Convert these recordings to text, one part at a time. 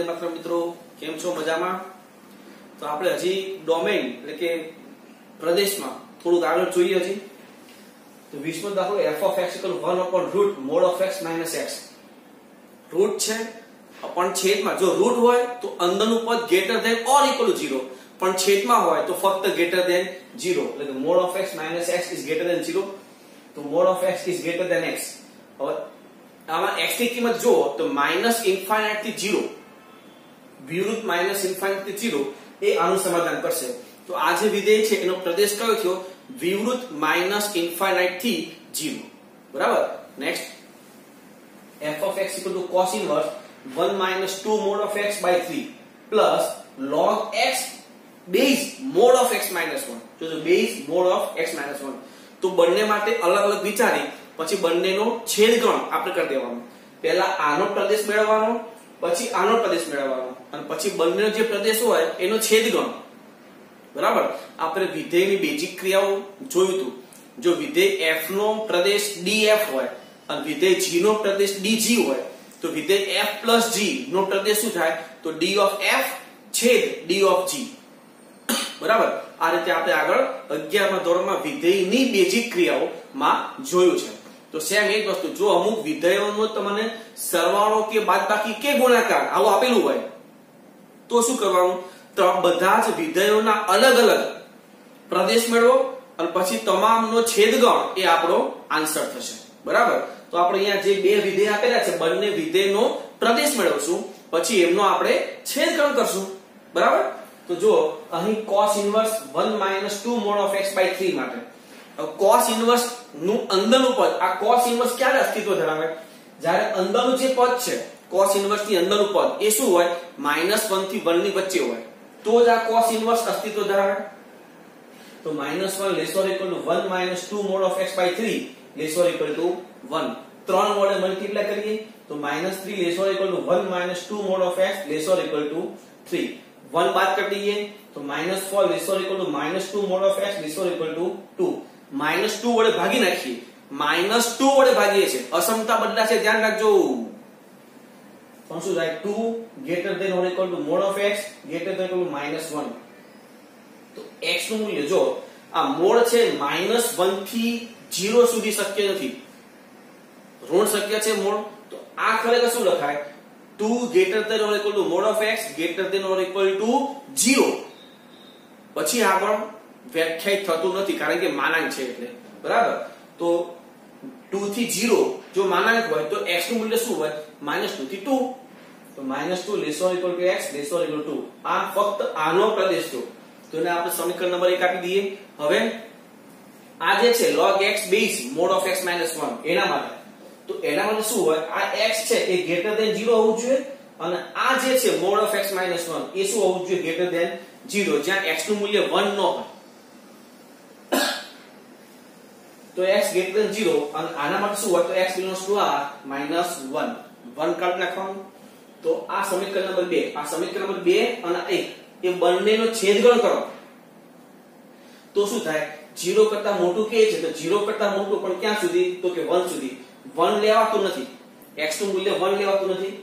વંદે માતરમ મિત્રો, કેમ છો? મજામાં? તો આપણે હજી ડોમેન એટલે કે પ્રદેશમાં થોડુંક આગળ જોઈએ હજી. તો 20મો દાખલો f of x equal 1 upon root mod of x minus x. Root છે પણ છેદમાં જો રૂટ હોય તો અંદરનું પદ greater than or equal to 0, પણ છેદમાં હોય તો ફક્ત ગ્રેટર ધેન 0. એટલે કે mod of x minus x is greater than 0. તો mod of x is greater than x. હવે આમાં x ની કિંમત જો તો -∞ થી 0, વિરુદ્ધ -∞ થી 0 એ આનું સમાધાન કરશે. તો આ જે વિધેય છે એનો પ્રદેશ કયો થયો? વિરુદ્ધ -∞ થી 0. બરાબર. Next f of x equal to cos inverse 1 - 2 mod of x by 3 plus log x base mod of x minus 1. જો base mod of x minus 1. તો બંને માટે અલગ અલગ વિચારી પછી બંનેનો છેદગણ આપણે કરી દેવાનો. પહેલા આનો પ્રદેશ મેળવવાનો, પછી આનો પ્રદેશ મેળવવાનો અને પછી બંનેનો જે પ્રદેશ હોય એનો છેદગણ. બરાબર. આપણે વિધેયની બેઝિક ક્રિયાઓ જોયું હતું. જો વિધેય f નો પ્રદેશ df હોય અને વિધેય g નો પ્રદેશ dg હોય તો વિધેય f + g નો પ્રદેશ શું થાય? તો d of f છેદ d of g. બરાબર. આ રીતે આપણે આગળ 11મા ધોરણમાં વિધેયની બેઝિક ક્રિયાઓમાં જોયું છે. તો સેમ એક વસ્તુ, જો અમુક વિધેયોનો તમને સરવાળો કે બાદબાકી કે ગુણાકાર આવું આપેલું હોય તો શું કરવાનું? તો બધા જ વિધેયોના અલગ અલગ પ્રદેશ મેળવો અને પછી તમામનો છેદગણ એ આપણો આન્સર થશે. બરાબર. તો આપણે અહીંયા જે બે વિધેય આપેલા છે બંને વિધેયનો પ્રદેશ મેળવશું, પછી એમનો આપણે છેદગણ કરશું. બરાબર. તો જો અહીં cos inverse 1 - 2 mod of x by 3 માટે cos inverse નું અંદરનું પદ, આ cos inverse ક્યારે અસ્તિત્વ ધરાવે? જ્યારે અંદરનું જે પદ છે cos inverse ની અંદરનું પદ એ શું હોય? -1 થી 1 ની વચ્ચે હોય તો જ આ cos inverse અસ્તિત્વ ધરાવે. તો -1 less or equal to 1 - 2 mod of x by 3 less or equal to 1. 3 વડે મલ્ટીપ્લાય કરીએ તો -3 less or equal to 1 - 2 mod of x less or equal to 3. 1 બાદ કરી દઈએ તો -4 less or equal to -2 mod of x less or equal to 2. -2 વડે ભાગી નાખીએ, -2 વડે ભાગીએ છે, અસમતા બદલાશે, ધ્યાન રાખજો. પણ શું થાય? 2 greater than or equal to mod of x greater than or equal to -1. તો x નું મૂલ્ય જો આ મોડ છે -1 થી 0 સુધી શક્ય નથી, ઋણ શક્ય છે મોડ. તો આ ખરેખર શું લખાય? 2 greater than or equal to mod of x greater than or equal to 0. પછી આગળ વ્યાખ્યાયિત થતું નથી કારણ કે માનાંક છે એટલે. બરાબર. તો 2 થી 0 જો માનાંક હોય તો x નું મૂલ્ય શું હોય? -2 થી 2. તો -2 less or equal to x less or equal to 2. આ ફક્ત આનો પ્રદેશ છે. તો એને આપણે સમીકરણ નંબર 1 આપી દઈએ. હવે આ જે છે log x base mod of x minus 1 એના માટે, તો એના માટે શું હોય? આ x છે એ greater than 0 હોવું જોઈએ અને આ જે છે mod of x minus 1 એ શું હોવું જોઈએ? greater than 0, જ્યાં x નું મૂલ્ય 1 ન હોય. તો x greater than 0 અને આના માટે શું હોય? તો x belongs to r -1. 1 કાઢી નાખવાનું. તો આ સમીકરણ નંબર 2, આ સમીકરણ નંબર 2 અને 1 એ બંનેનો છેદગણ કરો તો શું થાય? 0 કરતા મોટું કે છે તો 0 કરતા મોટું પણ ક્યાં સુધી? તો કે 1 સુધી. 1 લેવાતું નથી, x નું મૂલ્ય 1 લેવાતું નથી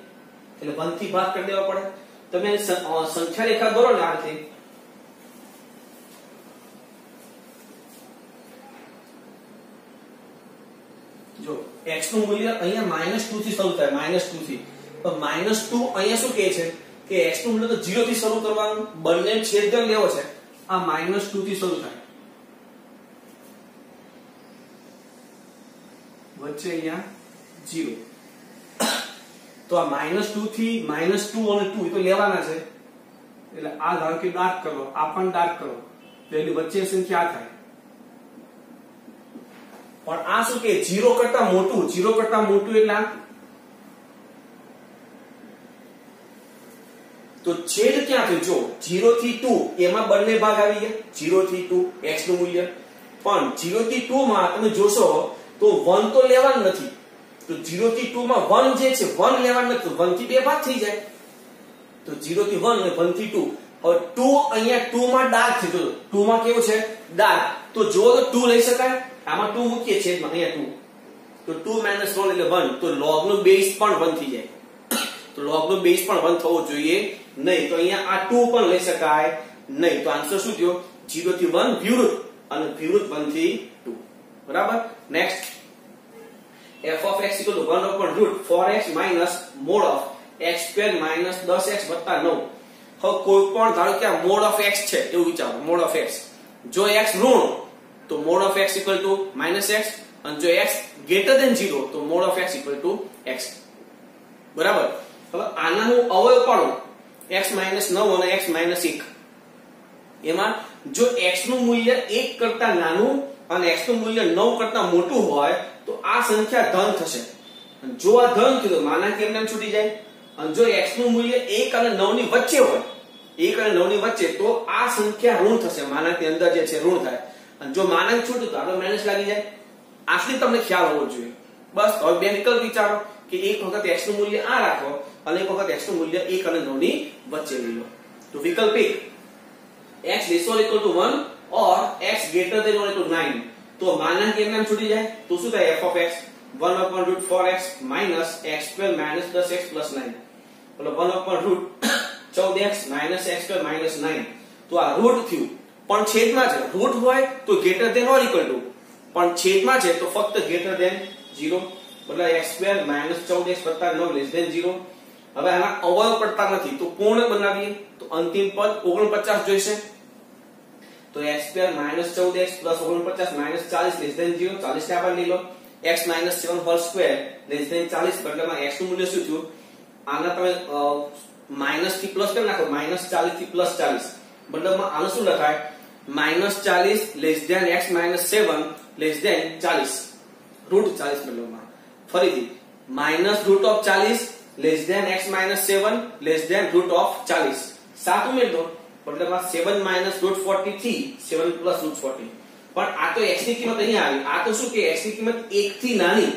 એટલે 1 થી ભાગ કરી દેવા પડે. તમે સંખ્યા રેખા દોરો ને આ રીતે. જો x નું મૂલ્ય અહીંયા -2 થી શરૂ થાય, -2 થી. તો -2 અહીંયા શું કહે છે કે x નું મૂલ્ય તો 0 થી શરૂ કરવાનું, બંને છેદગણ લેવો છે. આ -2 થી શરૂ થાય, વચ્ચે અહીંયા 0. તો આ -2 થી -2 અને 2 એ તો લેવાના છે એટલે આ ધારો કે ડાર્ક કરો, આ પણ ડાર્ક કરો તો એની વચ્ચે સંખ્યા થાય. પણ આ શું કે 0 કરતા મોટું, 0 કરતા મોટું એટલે તો છેદ ક્યાં થયું? જો 0 થી 2 એમાં બંને ભાગ આવી ગયા, 0 થી 2 x નું મૂલ્ય. પણ 0 થી 2 માં તમે જોશો તો 1 તો લેવાનું નથી. તો 0 થી 2 માં 1 જે છે 1 લેવાનું નથી, 1 થી 2 ભાગ થઈ જાય. તો 0 થી 1 અને 1 થી 2. હવે 2 અહીંયા 2 માં ડાર્ક છે. જો 2 માં કેવું છે? ડાર્ક. તો જો તો 2 લઈ શકાય, આમાં 2 મૂકીએ છેદમાં, અહીંયા 2. તો 2 - 1 એટલે 1, તો log નો બેઝ પણ 1 થઈ જાય. તો log નો બેઝ પણ 1 થવો જોઈએ નહીં. તો અહીંયા આ 2 પણ લઈ શકાય નહીં. તો આન્સર શું થયો? 0 થી 1 વિવૃત અને વિવૃત 1 થી 2. બરાબર. Next, f of x equal to 1 upon root 4x minus mod of x square minus 10x વત્તા 9. હવે કોઈ પણ ધારો કે આ mod of x છે એવું વિચારો. mod of x, જો x ઋણ તો mod of x equal to minus x, અને જો x greater than 0 તો mod of x equal to x. બરાબર. હવે આના હું અવયવ પાડું x minus 9 અને x minus 1. એમાં જો x નું મૂલ્ય 1 કરતા નાનું અને x નું મૂલ્ય 9 કરતા મોટું હોય તો આ સંખ્યા ધન થશે. જો આ ધન થયું માના કેમ છૂટી જાય. અને જો x નું મૂલ્ય 1 અને 9 ની વચ્ચે હોય, 1 અને 9 ની વચ્ચે, તો આ સંખ્યા ઋણ થશે. માનાની અંદર જે છે ઋણ થાય. અને જો માનાંક છૂટ્યું તો આગળ માઇનસ લાગી જાય. આટલી તમને ખ્યાલ હોવો જોઈએ. બસ. હવે બે વિકલ્પ વિચારો કે એક વખત x નું મૂલ્ય આ રાખો અને એક વખત x નું મૂલ્ય 1 અને 9 ની વચ્ચે લઈ લો. તો વિકલ્પ 1, x less or equal to 1 or x greater than or equal to 9. તો માનાંક એમ છૂટી જાય તો શું થાય? f of x 1 upon root 4x minus x square minus 10x plus 9. એટલે 1 upon root 14x minus x square minus 9. તો આ route થયું, પણ છેદમાં છે. રૂટ હોય તો greater than or equal to, પણ છેદમાં છે તો ફક્ત greater than 0. એટલે x square minus 14x વત્તા 9 less than 0. હવે આના અવયવ પડતા નથી તો પૂર્ણ બનાવીએ તો અંતિમ પદ 49 જોઈશે. તો x square minus 14x plus 49 minus 40 less than 0. 40 ને આપણે લઈ લો. x minus 7 whole square less than 40. બદલામાં x નું મૂલ્ય શું થયું? આના તમે માઈનસ થી પ્લસ કરી નાખો. માઈનસ 40 થી પ્લસ 40. બદલામાં આનું શું લખાય? Minus 40 less than x minus 7 less than 40. Root 40 બદલામાં. ફરીથી minus root of 40 less than x minus 7 less than root of 40. 7 ઉમેર દો. બદલામાં 7 minus root 40 થી 7 plus root 40. પણ આ તો x ની કિંમત અહીંયા આવી. આ તો શું કે x ની કિંમત 1 થી નાની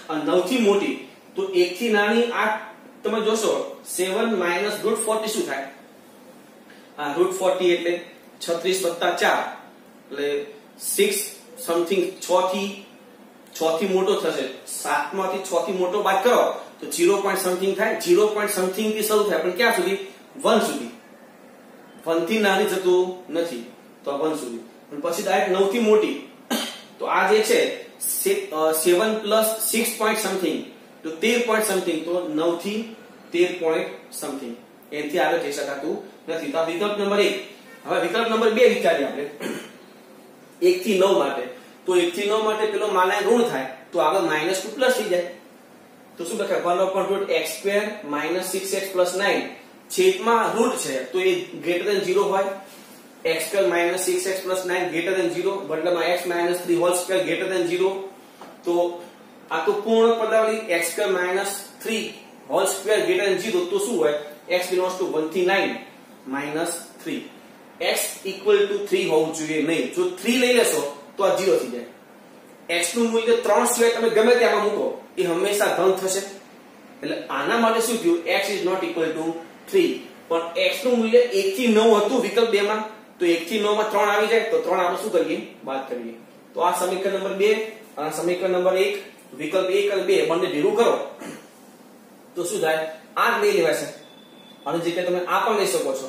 અને 9 થી મોટી. તો 1 થી નાની આ તમે જોશો 7 minus root 40 શું થાય? આ root 40 એટલે 36 વત્તા 4 એટલે 6 સમથિંગ 6 થી મોટો થશે. 7 માંથી 6 થી મોટો બાદ કરો તો 0 પોઈન્ટ સમથિંગ થાય. 0 પોઈન્ટ સમથિંગ થી શરૂ થાય પણ ક્યાં સુધી? 1 સુધી. 1 થી નાની જતું નથી તો 1 સુધી. પણ પછી ડાયરેક્ટ 9 થી મોટી. તો આ જે છે 7 plus 6 point something તો 13 point something. તો 9 થી 13 point something. એથી આગળ જઈ શકાતું નથી. તો આ વિકલ્પ નંબર 1. હવે વિકલ્પ નંબર 2 વિચારીએ આપણે 1 થી 9 માટે. તો 1 થી 9 માટે પેલો માનાંક ઋણ થાય તો આગળ માઈનસ ટુ પ્લસ થઈ જાય. તો શું લખાય? 1 upon root x square minus 6x plus 9. છેદમાં રૂટ છે તો એ greater than 0 હોય. x square minus 6x plus 9 greater than 0. બદલામાં x minus 3 whole square greater than 0. તો આ તો પૂર્ણ પદાવલી. x square minus 3 whole square greater than 0. તો શું હોય? x belongs to 1 થી 9 minus 3. x equal to 3 હોવું જોઈએ નહીં. જો 3 લઈ લેશો તો આ 0 થઈ જાય. x નું મૂલ્ય 3 સિવાય તમે ગમે ત્યાં મૂકો એ હંમેશા ધન થશે. એટલે આના માટે શું થયું? x is not equal to 3. પણ x નું મૂલ્ય 1 થી 9 હતું વિકલ્પ 2 માં. તો 1 થી 9 માં 3 આવી જાય તો 3 આપણે શું કરીએ? બાદ કરીએ. તો આ સમીકરણ નંબર 2 અને સમીકરણ નંબર 1 વિકલ્પ 1 અને 2 બંને ભેગું કરો તો શું થાય? આ લઈ લેવાશે અને જે કે તમે આ પણ લઈ શકો છો.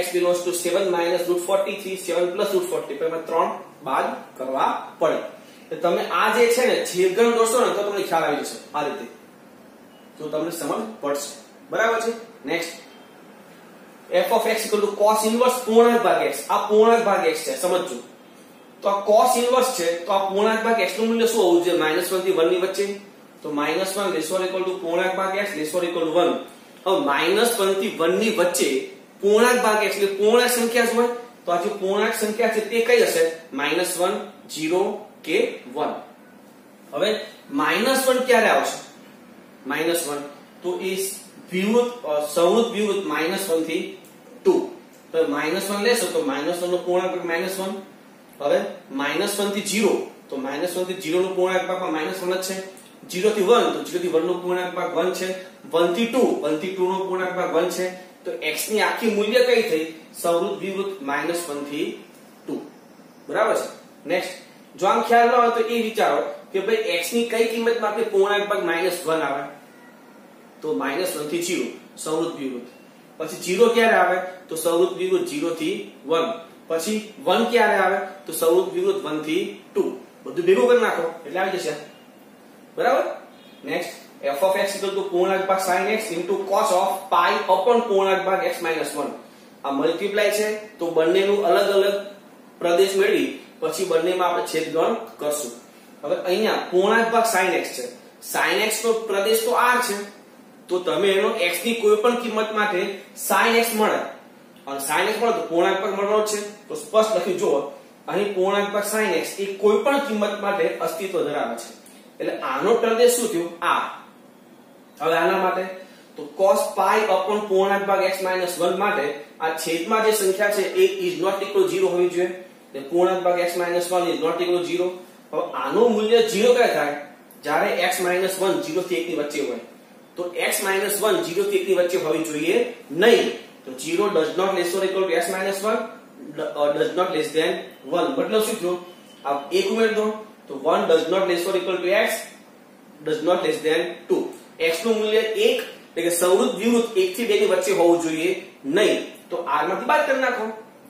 x belongs to 7 minus root 40 થી 7 plus root 40. પણ એમાં 3 બાદ કરવા પડે. તો તમે આ જે છે ને છેદગણ દોરશો ને તો તમને ખ્યાલ આવી જશે આ રીતે. તો તમને સમજ પડશે. બરાબર છે. Next, f of x equal to cos inverse પૂર્ણાંક ભાગ x. આ પૂર્ણાંક ભાગ x છે સમજજો. તો આ cos inverse છે તો આ પૂર્ણાંક ભાગ x નું મૂલ્ય શું હોવું જોઈએ? -1 થી 1 ની વચ્ચે. તો -1 less or equal to પૂર્ણાંક ભાગ x less or equal to 1. હવે -1 થી 1 ની વચ્ચે પૂર્ણાંક ભાગ x એટલે પૂર્ણાંક સંખ્યા જ હોય. તો આ જે પૂર્ણાંક સંખ્યા છે તે કઈ હશે? -1, 0 કે 1. હવે -1 ક્યારે આવશે? -1 તો એ વિવૃત સંવૃત વિવૃત -1 થી 2. તો -1 લેશો તો -1 નો પૂર્ણાંક ભાગ -1. હવે -1 થી 0 તો -1 થી 0 નો પૂર્ણાંક ભાગ -1 જ છે. 0 થી 1 તો 0 થી 1 નો પૂર્ણાંક ભાગ 1 છે. 1 થી 2 નો પૂર્ણાંક ભાગ 1 છે. તો x ની આખી મૂલ્ય કઈ થઈ? સંવૃત વિવૃત -1 થી 2. બરાબર છે. નેક્સ્ટ, જો આમ ખ્યાલ ન હોય તો એ વિચારો કે ભાઈ x ની કઈ કિંમતમાં આપણે પૂર્ણાંક ભાગ -1 આવે? તો -1 થી 0 સંવૃત્ત વિવૃત્ત. પછી 0 ક્યારે આવે તો સંવૃત્ત વિવૃત્ત 0 થી 1. પછી 1 ક્યારે આવે તો સંવૃત્ત વિવૃત્ત 1 થી 2. બધું ભેગું કરી નાખો એટલે આવી જશે. બરાબર. નેક્સ્ટ f of x પૂર્ણાંક ભાગ sin x cos of pi upon પૂર્ણાંક ભાગ x - 1. આ મલ્ટીપ્લાય છે તો બંનેનું અલગ અલગ પ્રદેશ મેળવી પછી બંનેમાં આપણે છેદગણ કરશું. હવે અહીંયા પૂર્ણાંક ભાગ sin x છે. sin x નો પ્રદેશ તો r છે, તો તમે એનો x ની કોઈ પણ કિંમત માટે sin x મળે અને sin x મળે તો પૂર્ણાંક ભાગ મળવાનો છે. તો સ્પષ્ટ લખી જુઓ, અહીં પૂર્ણાંક ભાગ sin x એ કોઈ પણ કિંમત માટે અસ્તિત્વ ધરાવે છે. એટલે આનો પ્રદેશ શું થયું? r. હવે આના માટે તો cos pi upon પૂર્ણાંક ભાગ x - 1 માટે આ છેદમાં જે સંખ્યા છે એ is not equal 0 હોવી જોઈએ. એટલે પૂર્ણાંક ભાગ x - 1 is not equal 0. હવે આનું મૂલ્ય 0 ક્યારે થાય? જ્યારે x - 1 0 થી 1 ની વચ્ચે હોય. તો x - 1 0 થી 1 ની વચ્ચે હોવી જોઈએ નહીં. તો 0 does not less or equal to x - 1 does not less than 1. મતલબ શું થયું? આ એક ઉમેર દો તો 1 does not less or equal to x does not less than 2. x નું મૂલ્ય 1 એટલે કે સંવૃત્ત વિવૃત્ત 1 થી 2 ની વચ્ચે હોવું જોઈએ નહીં. તો r માંથી બાદ કરી નાખો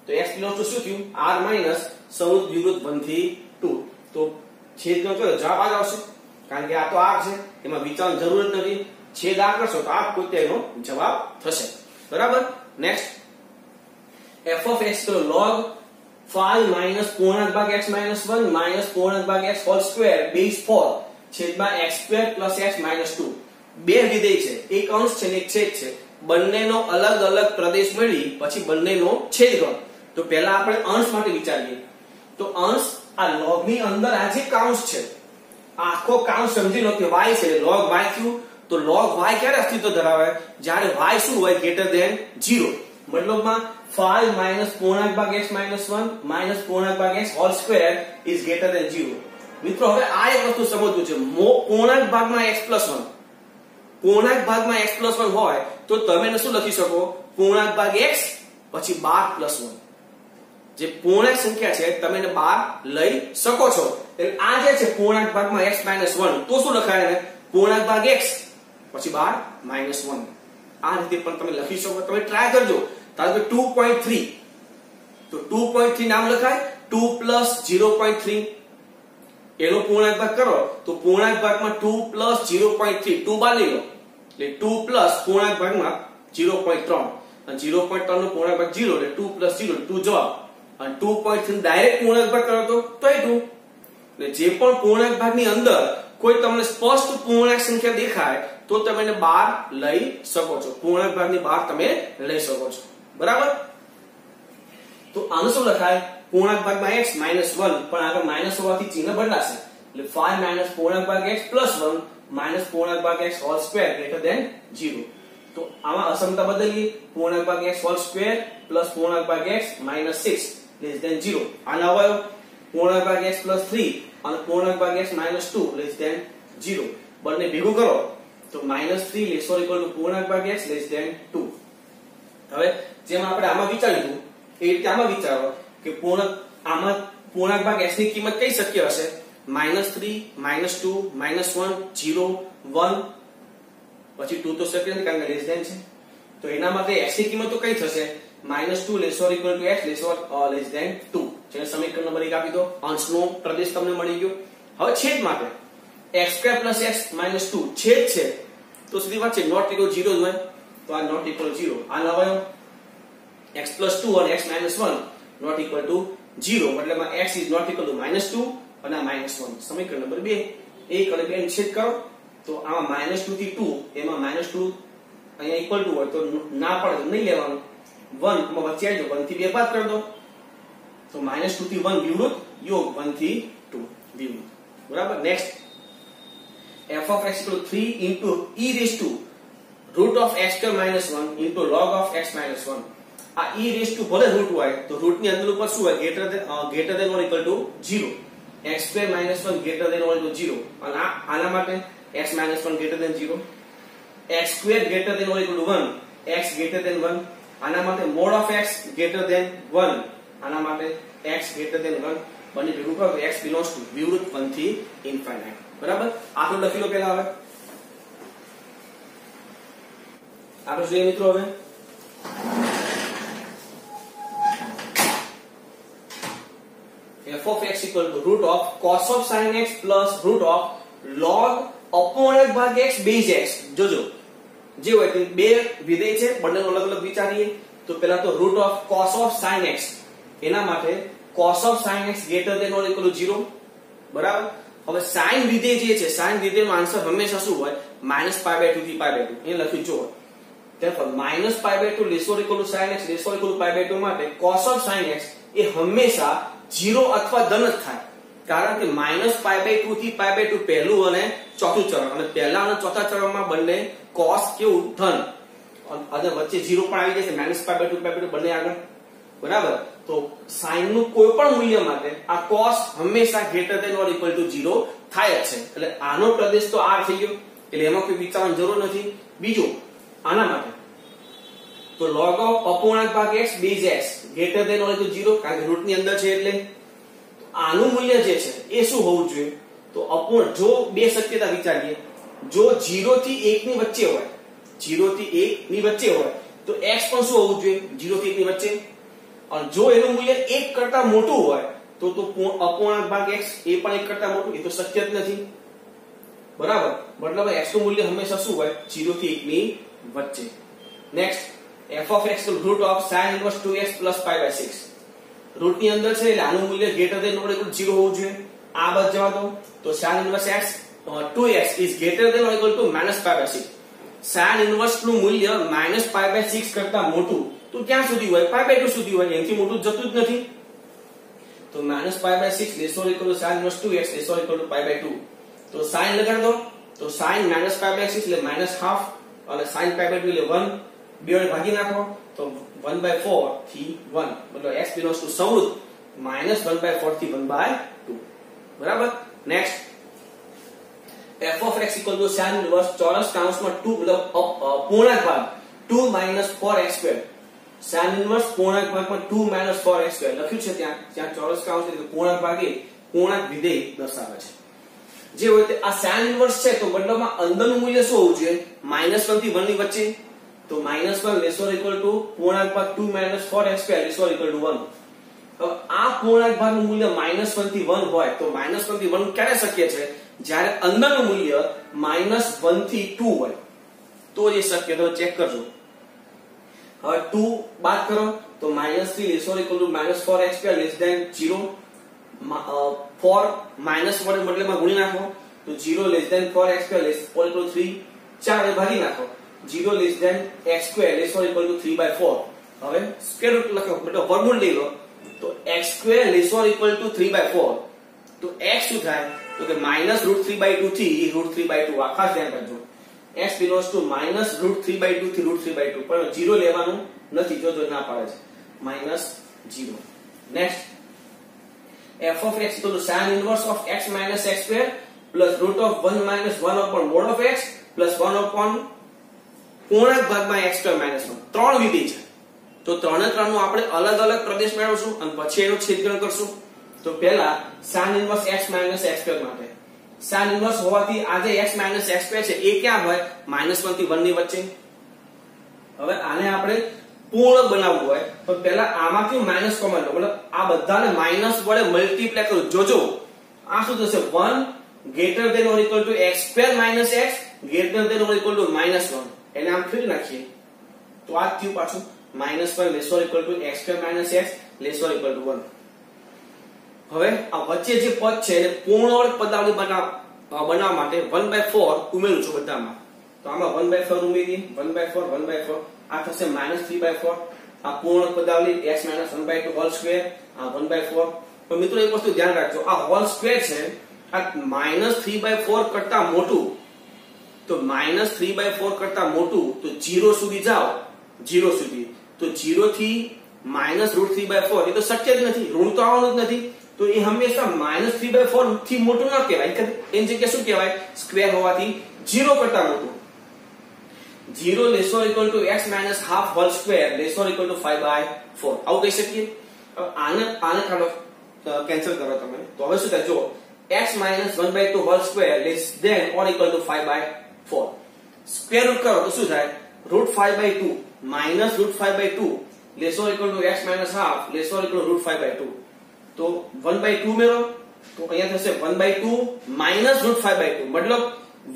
તો x belongs to શું થયું? r minus સંવૃત્ત વિવૃત્ત 1 થી 2. તો છેદનો કયો જવાબ આ જ આવશે, કારણ કે આ તો r છે, એમાં વિચારવાની જરૂર જ નથી. છેદ આ કરશો તો આ પોતે એનો જવાબ થશે. બરાબર. Next f of x log 5 minus પૂર્ણાંક ભાગ x - 1 minus પૂર્ણાંક ભાગ x whole square base 4 છેદમાં x square plus x minus 2. બે વિધેય છે, એક અંશ છે ને એક છેદ છે. બંનેનો અલગ અલગ પ્રદેશ મેળવી પછી બંનેનો છેદગણ. તો પહેલા આપણે અંશ માટે વિચારીએ. તો અંશ આ log ની અંદર આ જે કાઉન્સ છે, આખો કાઉન્સ સમજી લો કે y છે, log y થયું. તો log y ક્યારે અસ્તિત્વ ધરાવે? જ્યારે y શું હોય? greater than 0. મતલબમાં 5 minus પૂર્ણાંક ભાગ x - 1 minus પૂર્ણાંક ભાગ x whole square is greater than 0. મિત્રો હવે આ એક વસ્તુ સમજવું છે. પૂર્ણાંક ભાગમાં x + 1, પૂર્ણાંક ભાગમાં x + 1 હોય તો તમે એને શું લખી શકો? પૂર્ણાંક ભાગ x પછી 12 + 1. જે પૂર્ણાંક સંખ્યા છે તમે એને 12 લઈ શકો છો. એટલે આ જે છે પૂર્ણાંક ભાગમાં x - 1 તો શું લખાય એને? પૂર્ણાંક ભાગ x પછી 12 - 1. આ રીતે પણ તમે લખી શકો. તમે ટ્રાય કરજો. ધારો કે 2.3 તો 2.3 નામ લખાય. 2 + 0.3 એનો પૂર્ણાંક ભાગ કરો તો પૂર્ણાંક ભાગમાં 2 + 0.3 2 બાર લઈ લો એટલે 2 પ્લસ પૂર્ણાંક ભાગમાં 0.3 અને 0.3 નો પૂર્ણાંક ભાગ 0 એટલે 2 + 0 2 જવાબ. અને 2.3 ડાયરેક્ટ પૂર્ણાંક ભાગ કરો તો 2. એટલે જે પણ પૂર્ણાંક ભાગની અંદર કોઈ તમને સ્પષ્ટ પૂર્ણાંક સંખ્યા દેખાય તો તમે એને બહાર લઈ શકો છો. પૂર્ણાંક ભાગની બહાર તમે લઈ શકો છો. બરાબર. તો આનું શું લખાય? પૂર્ણાંક ભાગમાં x - 1 પણ આગળ માઈનસ હોવાથી ચિહ્ન બદલાશે. એટલે 5 minus પૂર્ણાંક ભાગ x + 1 minus પૂર્ણાંક ભાગ x whole square greater than 0. તો આમાં અસમતા બદલીએ. પૂર્ણાંક ભાગ x whole square plus પૂર્ણાંક ભાગ x - 6 less than 0. આનો અવયવ પૂર્ણાંક ભાગ x + 3 અને પૂર્ણાંક ભાગ x - 2 less than 0. બંને ભેગું કરો તો -3 less or equal to પૂર્ણાંક ભાગ x less than 2. હવે જેમ આપણે આમાં વિચાર્યું એ રીતે આમાં વિચારો કે આમાં પૂર્ણાંક ભાગ x ની કિંમત કઈ શક્ય હશે? -3 -2 -1 0 1 પછી 2 તો શક્ય નથી કારણ કે લેસ ધેન છે. તો એના માટે x ની કિંમત તો કઈ થશે? -2 less or equal to x less than 2. જેને સમીકરણ નંબર 1 આપી દો. અંશનો પ્રદેશ તમને મળી ગયો. હવે છેદ માટે x² + x - 2 છેદ છે તો સીધી વાત છે not equal 0 જ હોય. તો આ not equal 0. આ નવાયો x + 2 અને x - 1 not equal to 0 મતલબમાં x is not equal to -2 અને આ -1. સમીકરણ નંબર 2 1 અને 2 ને છેદ કરો તો આમાં -2 થી 2 એમાં -2 અહીંયા ઇક્વલ ટુ હોય તો ના પડે તો નહીં લેવાનું. 1 માં વચ્ચે આવી જાવ 1 થી 2 બાદ કરી દો તો -2 થી 1 વિવૃત યોગ 1 થી 2 વિવૃત. બરાબર. Next f of x = 3 into e raised to root of x square minus 1 into log of x minus 1. આ e raised to ભલે રૂટ હોય તો રૂટ ની અંદર ઉપર શું હોય? greater than or equal to 0. x square minus 1 greater than or equal to 0. અને આના માટે x minus 1 greater than 0. x square greater than or equal to 1. x greater than 1. આના માટે mod of x greater than 1. આના માટે x greater than 1. બંને ભેગું કરો તો x belongs to વિવૃત 1 થી ∞. બરાબર. આટલું લખી લો પહેલા. હવે આપણે જોઈએ મિત્રો હવે f of x equal to root of cos of sin x plus root of log upon x ભાગ x base x. જોજો જે હોય તે બે વિધેય છે, બંનેનો અલગ અલગ વિચારીએ. તો પહેલા તો root of cos of sin x, એના માટે cos of sin x greater than or equal to 0. બરાબર. હવે sin વિધેય જે છે, sin વિધેયનો આન્સર હંમેશા શું હોય? -π/2 થી π/2. એ લખ્યું જો. therefore -π/2 less or equal to sin x less or equal to π/2 માટે cos of sin x એ હંમેશા 0 અથવા ધન જ થાય. કારણ કે -π/2 થી π/2 પહેલું અને ચોથું ચરણ, અને પહેલા અને ચોથા ચરણમાં બંને cos કેવું ધન, અને વચ્ચે 0 પણ આવી જશે, -π/2 π/2 બંને આગળ. બરાબર. તો sin નું કોઈ પણ મૂલ્ય માટે આ cos હંમેશા greater than or equal to 0 થાય જ છે. એટલે આનો પ્રદેશ તો r થઈ ગયો, એટલે એમાં કોઈ વિચારવાની જરૂર નથી. બીજું આના માટે તો log of અપૂર્ણાંક ભાગ x base x greater than or equal to 0, કારણ કે રૂટ ની અંદર છે. એટલે આનું મૂલ્ય જે છે એ શું હોવું જોઈએ? તો અપૂર્ણ, જો બે શક્યતા વિચારીએ, જો 0 થી 1 ની વચ્ચે હોય, 0 થી 1 ની વચ્ચે હોય તો x પણ શું હોવું જોઈએ? 0 થી 1 ની વચ્ચે. અને જો એનું મૂલ્ય 1 કરતા મોટું હોય તો અપૂર્ણાંક ભાગ x એ પણ 1 કરતા મોટું, એ તો શક્ય જ નથી. બરાબર. મતલબ x નું મૂલ્ય હંમેશા શું હોય? 0 થી 1 ની વચ્ચે. Next f of x root of sin inverse 2x plus π/6. Route ની અંદર છે એટલે આનું મૂલ્ય greater than or equal to 0 હોવું જોઈએ. આ બાદ જવા દો તો sin inverse x 2x is greater than or equal to -π/6. sin inverse નું મૂલ્ય -π/6 કરતા મોટું તો ક્યાં સુધી હોય? π/2 સુધી હોય, એનાથી મોટું જતું જ નથી. તો -π/6 less or equal to sin inverse 2x less or equal to π/2. તો sin લગાડ દો તો sin -π/6 એટલે -half અને sin π/2 એટલે 1. બે વડે ભાગી નાખો તો 1/4 થી 1, મતલબ x belongs to સંવૃત -1/4 થી 1/2. બરાબર. Next f of x equal to sin inverse ચોરસ કૌંસમાં 2 મતલબ પૂર્ણાંક ભાગ 2 - 4x². sin inverse પૂર્ણાંક ભાગમાં 2 - 4x² લખ્યું છે. ત્યાં ચોરસ કૌંસ એટલે પૂર્ણાંક ભાગે પૂર્ણાંક વિધેય દર્શાવે છે. જે હોય તે આ sin inverse છે તો મતલબમાં અંદરનું મૂલ્ય શું હોવું જોઈએ? -1 થી 1 ની વચ્ચે. તો -1 less or equal to પૂર્ણાંક ભાગ 2 - 4x² less or equal to 1. હવે આ પૂર્ણાંક ભાગનું મૂલ્ય -1 થી 1 હોય તો -1 થી 1 ક્યારે શક્ય છે? જ્યારે અંદરનું મૂલ્ય -1 થી 2 હોય તો જ એ શક્ય. તો ચેક કરજો. હવે 2 બાદ કરો તો -3 less or equal to -4x² less than 0. 4 - વડે બદલેમાં ગુણી નાખો તો 0 less than 4x² less or equal to 3. 4 વડે ભાગી નાખો 0 less than x² less or equal to 3/4. હવે સ્ક્વેર રૂટ લખો, મતલબ વર્ગમૂળ લઈ લો તો x² less or equal to 3/4. તો x શું થાય? તો કે -√3/2 થી √3/2. આ ખાસ ધ્યાન રાખજો. x belongs to -√3/2 થી √3/2, પણ 0 લેવાનું નથી. જો ના પાડે છે -0. Next f of x equal to sin inverse of x minus x square plus root of 1 minus 1 upon mod of x plus 1 upon પૂર્ણાંક ભાગમાં x square minus 1. ત્રણ વિધિ છે. તો ત્રણે ત્રણનું આપણે અલગ અલગ પ્રદેશ મેળવશું અને પછી એનો છેદગણ કરશું. તો પહેલા sin inverse x minus x square માટે sin inverse હોવાથી આ જે x minus x square છે એ ક્યાં હોય? -1 થી 1 ની વચ્ચે. હવે આને આપણે પૂર્ણ બનાવવું હોય તો પહેલા આમાંથી માઈનસ કોમન લો, મતલબ આ બધાને માઈનસ વડે મલ્ટીપ્લાય કરો. જોજો આ શું થશે? 1 greater than or equal to x square minus x greater than or equal to -1. એને આમ ફેરવી નાખીએ તો આ થયું પાછું -1 less or equal to x square minus x less or equal to 1. હવે આ વચ્ચે જે પદ છે એને પૂર્ણ વર્ગ પદાવલી બનાવવા માટે 1/4 ઉમેરું છું બધામાં. તો આમાં 1/4 ઉમેરીએ, 1/4 1/4 આ થશે -3/4. આ પૂર્ણ પદાવલી x - 1/2 હોલ સ્ક્વેર, આ 1/4. તો મિત્રો એક વસ્તુ ધ્યાન રાખજો, આ હોલ સ્ક્વેર છે આ -3/4 કરતા મોટું, તો -3/4 કરતા મોટું તો 0 સુધી જાઓ, 0 સુધી. તો 0 થી -√3/4 એ તો શક્ય જ નથી, ઋણ તો આવવાનું જ નથી. તો એ હંમેશા -3/4 થી મોટું ન કહેવાય. એની જગ્યાએ શું કહેવાય? સ્ક્વેર હોવાથી 0 કરતા મોટું. 0 less or equal to x minus half whole square less or equal to 5/4. આવું કહી શકીએ. આને કાઢો, કેન્સલ કરો તમે. તો હવે શું થાય? જો x minus 1/2 whole square less than or equal to 5/4. Square root કરો તો શું થાય? √5/2 minus √5/2 less or equal to x minus half less or equal to √5/2 તો 1/2 મેળવો તો અહીંયા થશે 1/2 માઇનસ √5/2 મતલબ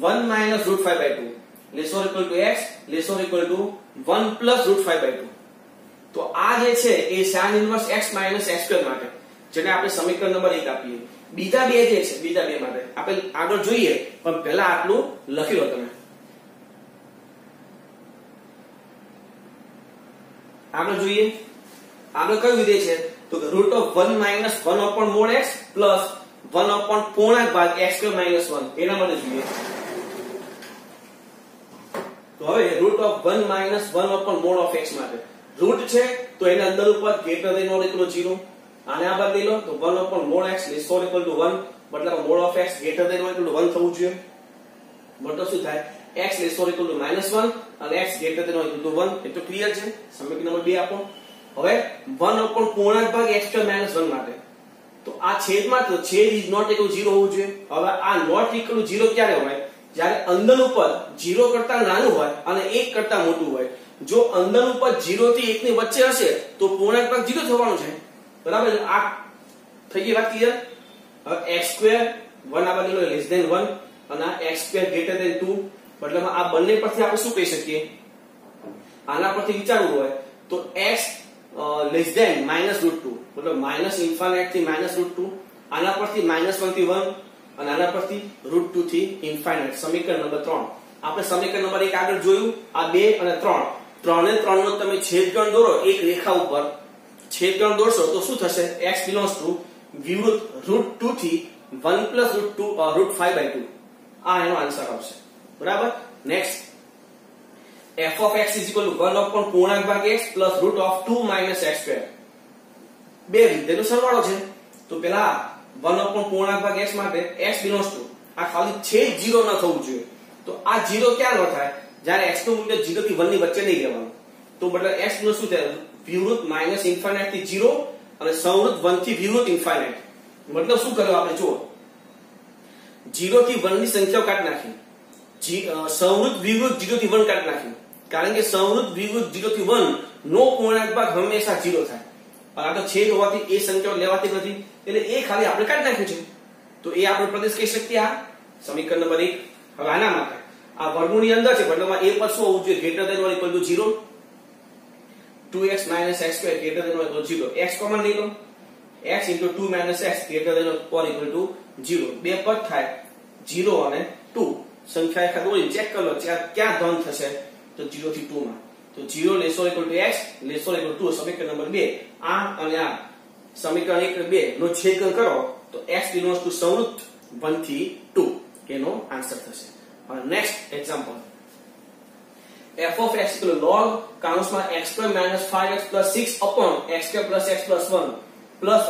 1 minus √5/2 less or equal to x less or equal to 1 plus √5/2 તો આ જે છે એ tan inverse x minus x square માટે જેને આપણે સમીકરણ નંબર 1 આપીએ બીજા બે જે છે બીજા બે માટે આપણે આગળ જોઈએ પણ પહેલા આટલું લખી લો તમે આગળ જોઈએ આગળ કયું વિધેય છે તો કે √1 minus 1 upon mod x plus 1 upon પૂર્ણાંક ભાગ x સ્ક્વેર માઇનસ 1 એના માટે જોઈએ તો હવે √1 minus 1 upon mod of x માટે રૂટ છે તો એના અંદર ઉપર ગ્રેટર ધેન ઓર ઇક્વલ 0 આને આ બાદ લઈ લો તો 1 upon mod x less or equal to 1 મતલબ mod of x greater than or equal to 1 થવું જોઈએ મતલબ શું થાય x less or equal to -1 અને x greater than or equal to 1 એ તો ક્લિયર છે સમીકરણ નંબર 2 આપો હવે 1 upon પૂર્ણાંક ભાગ x સ્ક્વેર માઇનસ 1 માટે તો આ છેદમાં તો છેદ ઇઝ નોટ ઇક્વલ 0 હોવું જોઈએ હવે આ નોટ ઇક્વલ 0 ક્યારે હોય જ્યારે અંદર ઉપર 0 કરતા નાનું હોય અને 1 કરતા મોટું હોય જો અંદર ઉપર 0 થી 1 ની વચ્ચે હશે તો પૂર્ણાંક ભાગ 0 થવાનો છે બરાબર આ થઈ ગઈ વાત ક્લિયર હવે x સ્ક્વેર 1 આ બાજુ લેસ ધેન 1 અને આ x સ્ક્વેર ગ્રેટર ધેન 2 મતલબ આ બંને પરથી આપણે શું કહી શકીએ આના પરથી વિચારવું હોય તો x લેસ ધેન -√2 મતલબ માઇનસ ઇન્ફાઇનાઇટ થી -√2 આના પરથી -1 થી 1 અને આના પરથી √2 થી ઇન્ફાઇનાઇટ સમીકરણ નંબર 3 આપણે સમીકરણ નંબર 1 આગળ જોયું આ 2 અને 3 3 ને 3 નો તમે છેદગણ દોરો એક રેખા ઉપર છેદગણ દોરશો તો શું થશે x belongs to વિરુદ્ધ √2 થી 1 plus √5/2 આ એનો આન્સર આવશે બરાબર next f of x is equal to 1 upon પૂર્ણાંક ભાગ x plus √2 minus x square બે વિધેયનો સરવાળો છે તો પેલા 1 upon પૂર્ણાંક ભાગ x માટે x belongs to આ ખાલી છેદ 0 ન થવું જોઈએ તો આ 0 ક્યાં ન થાય જ્યારે x નું મૂલ્ય 0 થી 1 ની વચ્ચે નહીં રહેવાનું તો મતલબ x નું શું થાય વિરુદ્ધ માઇનસ ઇન્ફાઇનાઇટ થી 0 અને સંવૃત્ત 1 થી વિરુદ્ધ ઇન્ફાઇનાઇટ મતલબ શું કર્યું આપણે જુઓ 0 થી 1 ની સંખ્યાઓ કાઢી નાખી સંવૃત્ત વિરુદ્ધ 0 થી 1 કાઢી નાખી કારણ કે સંવૃત્ત વિરુદ્ધ 0 થી 1 નો પૂર્ણાંક ભાગ હંમેશા 0 થાય પણ આ તો છેદ હોવાથી એ સંખ્યાઓ લેવાતી નથી એટલે એ ખાલી આપણે કાઢી નાખ્યું છે તો એ આપણે પ્રદેશ કહી શકીએ આ સમીકરણ નંબર 1 હવે આના માટે આ વર્ગમૂળની અંદર છે મતલબમાં એ પર શું હોવું જોઈએ greater than or equal to 0 2x - x square greater than or equal to 0 x common લઈ લો x * 2 - x greater than or equal to 0 બે પદ થાય 0 અને 2 સંખ્યા એક દોરી ચેક કરો ક્યાં ધન થશે તો 0 થી 2 માં તો 0 less or equal to x less or equal to 2 સમીકરણ નંબર 2 આ અને આ સમીકરણ 1 અને 2 નો છેદન કરો તો x belongs to સંવૃત્ત 1 થી 2 એનો આન્સર થશે હવે next example f of x equal log કાઉન્સમાં x² - 5x + 6 upon x² + x + 1 plus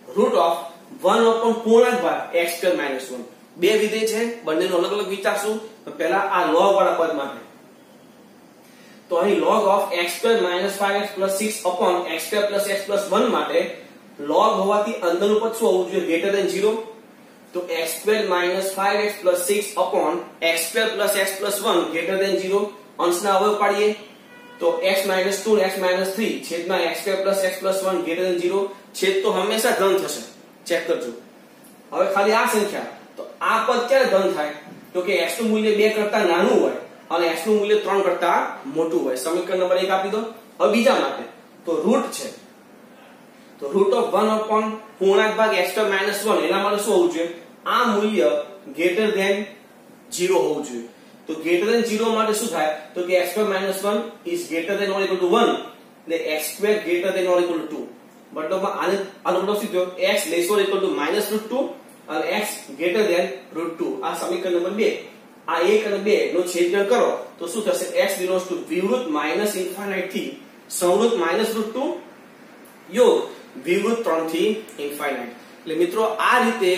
√1 upon પૂર્ણાંક ભાગ x² - 1 બે વિધેય છે બંનેનો અલગ અલગ વિચારશું તો પહેલા આ log વાળા પદ માટે તો અહીં log of x² - 5x + 6 upon x² + x + 1 માટે log હોવાથી અંદરનું પદ શું હોવું જોઈએ ગ્રેટર ધેન 0 તો x² - 5x + 6 upon x² + x + 1 greater than 0 અંશના અવયવ પાડીએ તો x - 2 x - 3 છેદમાં x² + x + 1 ગ્રેટર ધેન 0 છેદ તો હંમેશા ધન થશે ચેક કરજો હવે ખાલી આ સંખ્યા તો આ પદ ક્યારે ધન થાય તો કે x નું મૂલ્ય 2 કરતા નાનું હોય અને x નું મૂલ્ય 3 કરતા મોટું હોય સમીકરણ નંબર 1 આપી દો હવે બીજા માટે તો રૂટ છે તો √1 upon પૂર્ણાંક ભાગ x² - 1 એના માટે શું હોવું જોઈએ આ મૂલ્ય ગ્રેટર ધેન 0 હોવું જોઈએ તો ગ્રેટર ધેન 0 માટે શું થાય તો કે x² - 1 is greater than or equal to 1 એટલે x² greater than or equal to 2 મતલબમાં આનો મતલબ શું થયો x less or equal to -√2 અને x greater than √2 આ સમીકરણ નંબર 2 આ 1 અને 2 નો છેદગણ કરો તો શું થશે x belongs to વિવૃત માઇનસ ઇન્ફાઇનાઇટ થી સંવૃત -√2 યોગ વિવૃત 3 થી ઇન્ફાઇનાઇટ એટલે મિત્રો આ રીતે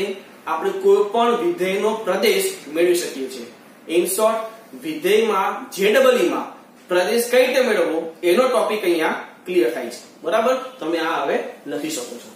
આપણે કોઈ પણ વિધેયનો પ્રદેશ મેળવી શકીએ છીએ ઇન શોર્ટ વિધેયમાં JEE માં પ્રદેશ કઈ રીતે મેળવવો એનો ટોપિક અહીંયા ક્લિયર થાય છે બરાબર તમે આ હવે લખી શકો છો